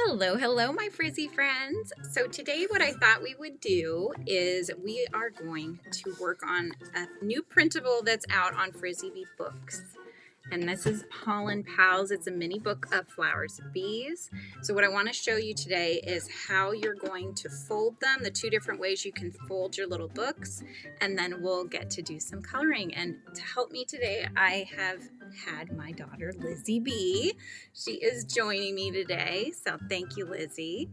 Hello, my frizzy friends. So today what I thought we would do is we are going to work on a new printable that's out on FRIZZY'S. And this is Pollen Pals. It's a mini book of flowers and bees. So what I want to show you today is how you're going to fold them, the two different ways you can fold your little books, and then we'll get to do some coloring. And to help me today, I have had my daughter Lizzie B. She is joining me today, so thank you, Lizzie.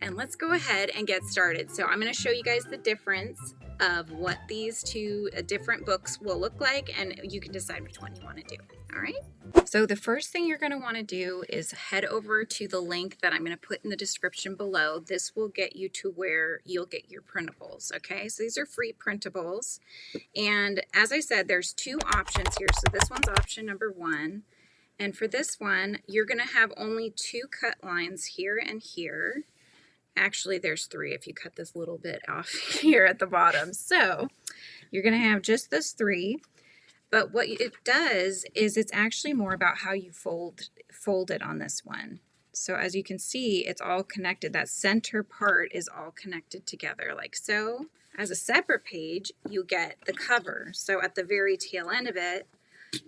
And let's go ahead and get started. So I'm going to show you guys the difference of what these two different books will look like, and you can decide which one you want to do. All right. So the first thing you're going to want to do is head over to the link that I'm going to put in the description below. This will get you to where you'll get your printables. Okay. So these are free printables. And as I said, there's two options here. So this one's option number 1. And for this one, you're going to have only 2 cut lines here and here. Actually, there's 3 if you cut this little bit off here at the bottom. So you're going to have just those 3. But what it does is it's actually more about how you fold it on this one. So as you can see, it's all connected. That center part is all connected together like so. As a separate page, you get the cover. So at the very tail end of it,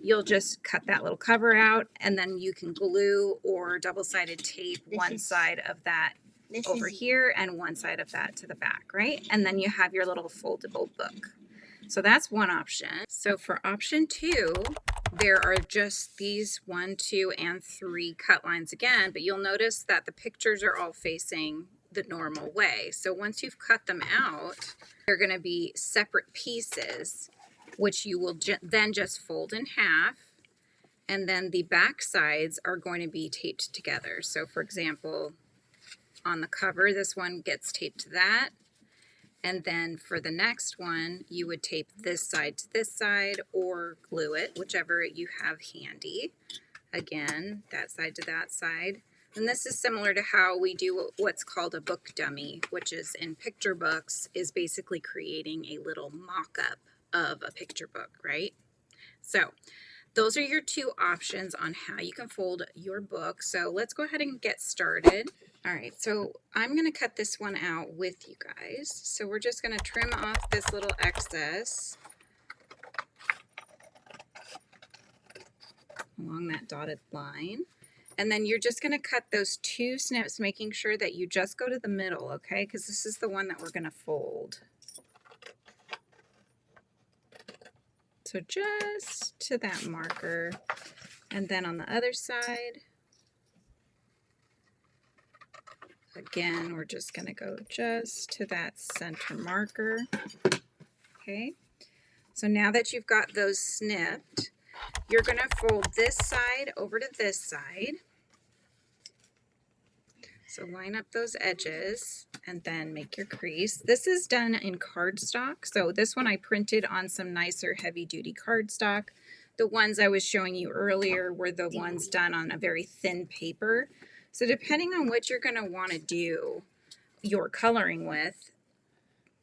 you'll just cut that little cover out, and then you can glue or double-sided tape one side of that over here and one side of that to the back, right? And then you have your little foldable book. So that's one option. So for option 2, there are just these 1, 2, and 3 cut lines again, but you'll notice that the pictures are all facing the normal way. So once you've cut them out, they're going to be separate pieces, which you will then just fold in half, and then the back sides are going to be taped together. So for example, on the cover, this one gets taped to that, and then for the next one, you would tape this side to this side or glue it, whichever you have handy. Again, that side to that side. And this is similar to how we do what's called a book dummy, which is in picture books, is basically creating a little mock-up of a picture book, right? So those are your 2 options on how you can fold your book. So let's go ahead and get started. All right, so I'm going to cut this one out with you guys. So we're just going to trim off this little excess along that dotted line. And then you're just going to cut those 2 snips, making sure that you just go to the middle, okay? Because this is the one that we're going to fold. So just to that marker, and then on the other side, again, we're just going to go just to that center marker. Okay, so now that you've got those snipped, you're going to fold this side over to this side. So line up those edges and then make your crease. This is done in cardstock. So this one I printed on some nicer heavy-duty cardstock. The ones I was showing you earlier were the ones done on a very thin paper. So depending on what you're going to want to do your coloring with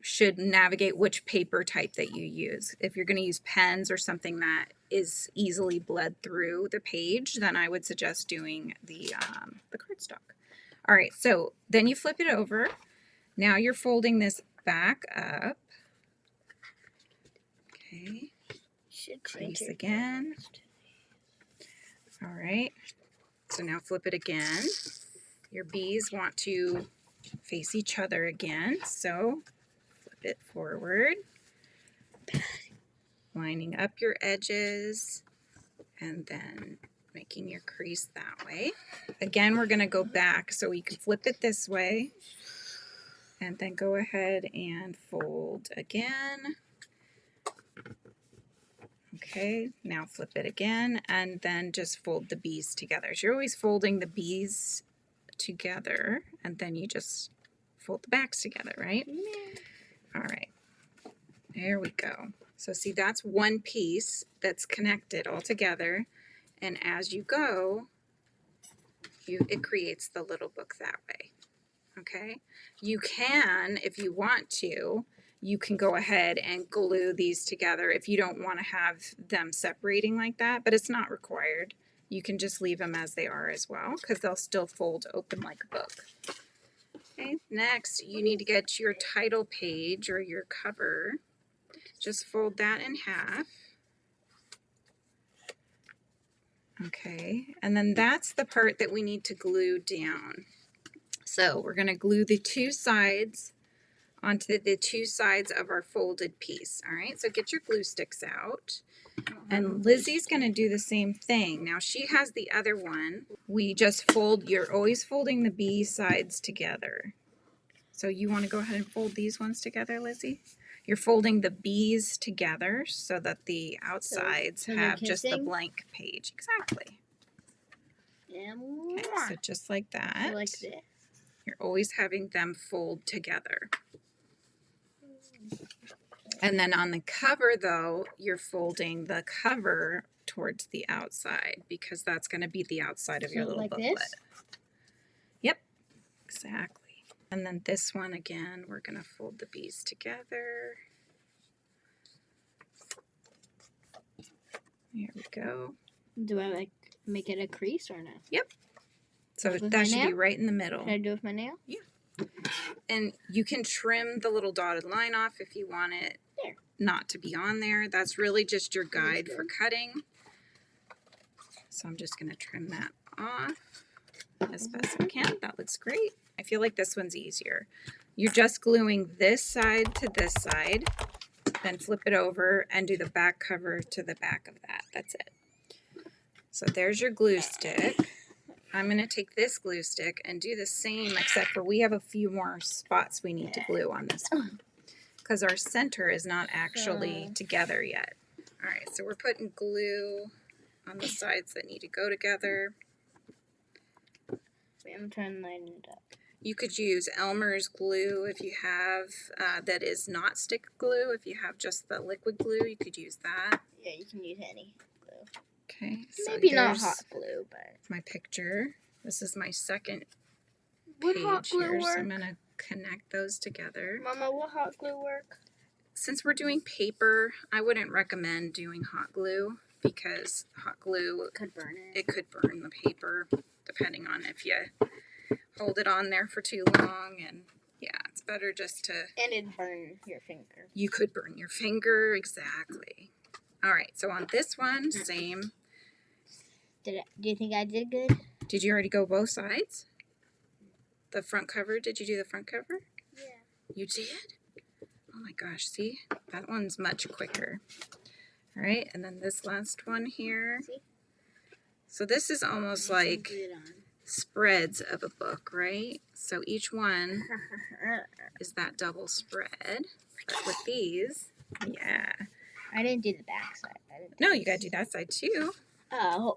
should navigate which paper type that you use. If you're going to use pens or something that is easily bled through the page, then I would suggest doing the cardstock. All right, so then you flip it over. Now you're folding this back up. Okay, crease again. All right, so now flip it again. Your bees want to face each other again, so flip it forward. Lining up your edges and then making your crease that way. Again, we're going to go back, so you can flip it this way and then go ahead and fold again. Okay, now flip it again and then just fold the bees together. So you're always folding the bees together and then you just fold the backs together, right? All right, there we go. So see, that's one piece that's connected all together. And as you go, it creates the little book that way, okay? You can, if you want to, you can go ahead and glue these together if you don't want to have them separating like that, but it's not required. You can just leave them as they are as well because they'll still fold open like a book. Okay, next you need to get your title page or your cover. Just fold that in half. Okay, and then that's the part that we need to glue down. So we're going to glue the two sides onto the two sides of our folded piece. All right, so get your glue sticks out. And Lizzie's going to do the same thing. Now she has the other one. We just fold, you're always folding the B sides together. So you want to go ahead and fold these ones together, Lizzie? You're folding the B's together so that the outsides have just the blank page. Exactly. Okay, so just like that. Like this. You're always having them fold together. And then on the cover, though, you're folding the cover towards the outside because that's going to be the outside of your little like booklet. This? Yep, exactly. And then this one again, we're going to fold the B's together. Here we go. Do I like make it a crease or no? Yep. So that should be right in the middle. Can I do it with my nail? Yeah. And you can trim the little dotted line off if you want it not to be on there. That's really just your guide for cutting. So I'm just going to trim that off as best I can. That looks great. I feel like this one's easier. You're just gluing this side to this side, then flip it over and do the back cover to the back of that. That's it. So there's your glue stick. I'm going to take this glue stick and do the same, except for we have a few more spots we need to glue on this one because our center is not actually together yet. All right, so we're putting glue on the sides that need to go together. I'm trying to line it up. You could use Elmer's glue if you have, that is not stick glue. If you have just the liquid glue, you could use that. Yeah, you can use any glue. Okay. So maybe not hot glue, but... my picture. This is my second Would page hot glue here, work? so I'm going to connect those together. Mama, will hot glue work? Since we're doing paper, I wouldn't recommend doing hot glue because hot glue Could burn it. It could burn the paper, depending on if you hold it on there for too long. And yeah, it's better just to... And it'd burn your finger. You could burn your finger, exactly. All right, so on this one, same. Do you think I did good? Did you already go both sides? The front cover, did you do the front cover? Yeah. You did? Oh my gosh, see? That one's much quicker. All right, and then this last one here. See? So this is almost like spreads of a book, right? So each one is that double spread. But with these, yeah. I didn't do the back side. No, you gotta do that side too. Oh.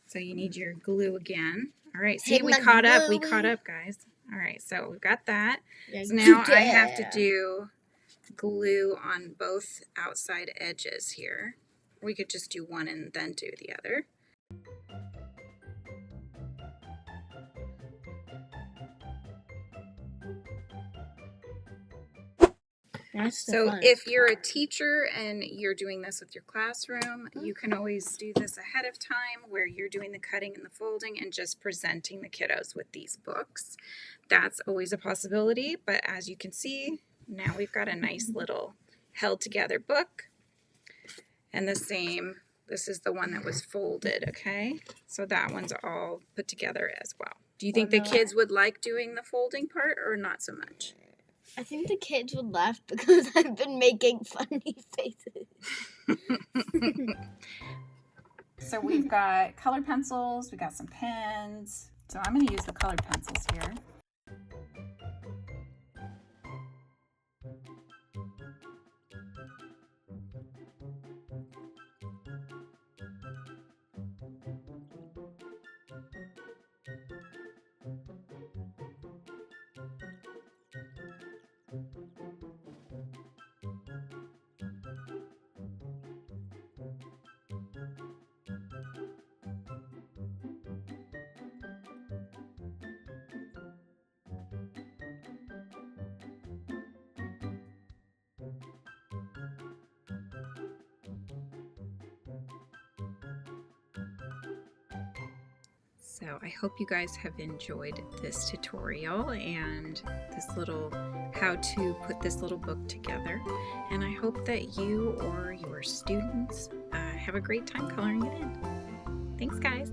So you need your glue again. All right, see, we caught up. We caught up, guys. All right, so we've got that. So now I have to do glue on both outside edges here. We could just do one and then do the other. So if you're a teacher and you're doing this with your classroom, you can always do this ahead of time where you're doing the cutting and the folding and just presenting the kiddos with these books. That's always a possibility, but as you can see, now we've got a nice little held together book. And the same, this is the one that was folded, okay? So that one's all put together as well. Do you think the kids would like doing the folding part or not so much? I think the kids would laugh because I've been making funny faces. So we've got colored pencils, we got some pens. So I'm going to use the colored pencils here. So I hope you guys have enjoyed this tutorial and this little how to put this little book together. And I hope that you or your students have a great time coloring it in. Thanks, guys.